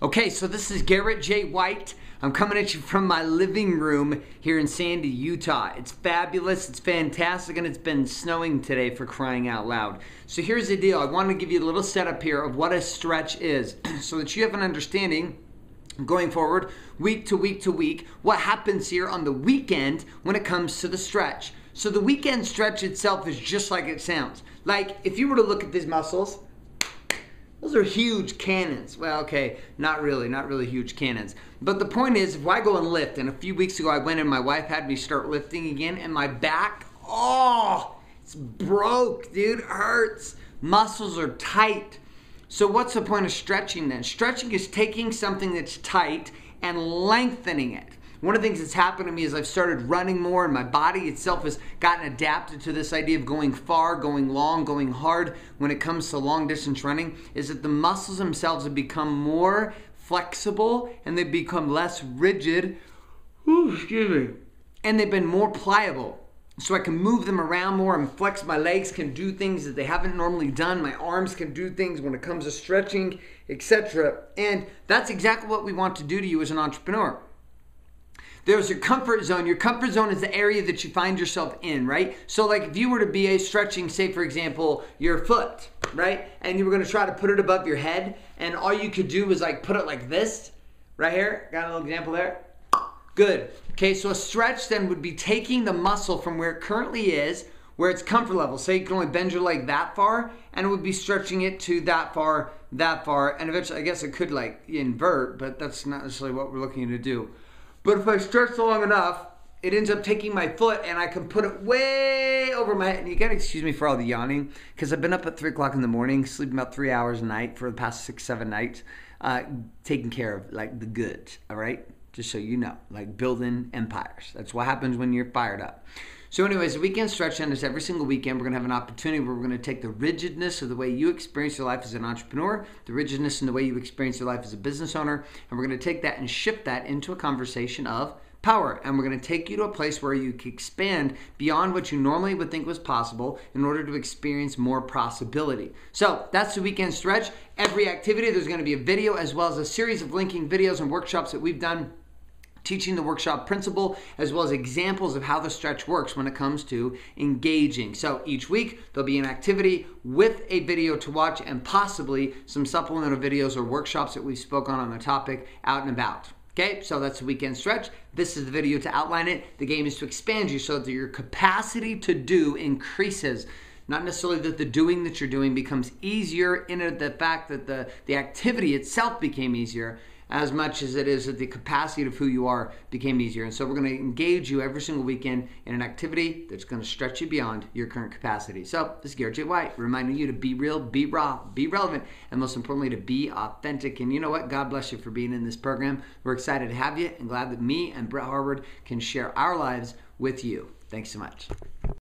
Okay, so this is Garrett J. White. I'm coming at you from my living room here in Sandy, Utah. It's fabulous, it's fantastic, and it's been snowing today, for crying out loud. So here's the deal. I want to give you a little setup here of what a stretch is so that you have an understanding going forward, week to week to week, what happens here on the weekend when it comes to the stretch. So the weekend stretch itself is just like it sounds. Like if you were to look at these muscles, those are huge cannons. Well, okay, not really huge cannons. But the point is, if I go and lift, and a few weeks ago I went and my wife had me start lifting again, and my back, it's broke, dude, it hurts. Muscles are tight. So what's the point of stretching then? Stretching is taking something that's tight and lengthening it. One of the things that's happened to me is I've started running more, and my body itself has gotten adapted to this idea of going far, going long, going hard when it comes to long distance running, is that the muscles themselves have become more flexible and they've become less rigid, and they've been more pliable. So I can move them around more and flex. My legs can do things that they haven't normally done. My arms can do things when it comes to stretching, etc. And that's exactly what we want to do to you as an entrepreneur. There's your comfort zone. Your comfort zone is the area that you find yourself in, right? So like if you were to be stretching, say for example, your foot, right? And you were gonna try to put it above your head, and all you could do was like put it like this, right here. Got a little example there? Good. Okay, so a stretch then would be taking the muscle from where it currently is, where it's comfort level. Say you can only bend your leg that far, and it would be stretching it to that far, and eventually I guess it could like invert, but that's not necessarily what we're looking to do. But if I stretch long enough, it ends up taking my foot and I can put it way over my head. And you gotta excuse me for all the yawning, because I've been up at 3 o'clock in the morning, sleeping about 3 hours a night for the past 6-7 nights, taking care of like the goods, all right? Just so you know, like building empires. That's what happens when you're fired up. So anyways, the weekend stretch is every single weekend. We're gonna have an opportunity where we're gonna take the rigidness of the way you experience your life as an entrepreneur, the rigidness in the way you experience your life as a business owner, and we're gonna take that and shift that into a conversation of power. And we're gonna take you to a place where you can expand beyond what you normally would think was possible in order to experience more possibility. So that's the weekend stretch. Every activity, there's gonna be a video as well as a series of linking videos and workshops that we've done teaching the workshop principle, as well as examples of how the stretch works when it comes to engaging. So each week, there'll be an activity with a video to watch and possibly some supplemental videos or workshops that we spoke on the topic out and about. Okay, so that's the weekend stretch. This is the video to outline it. The game is to expand you so that your capacity to do increases. Not necessarily that the doing that you're doing becomes easier in the fact that the activity itself became easier, as much as it is that the capacity of who you are became easier. And so we're going to engage you every single weekend in an activity that's going to stretch you beyond your current capacity. So this is Garrett J. White reminding you to be real, be raw, be relevant, and most importantly to be authentic. And you know what? God bless you for being in this program. We're excited to have you and glad that me and Brett Harward can share our lives with you. Thanks so much.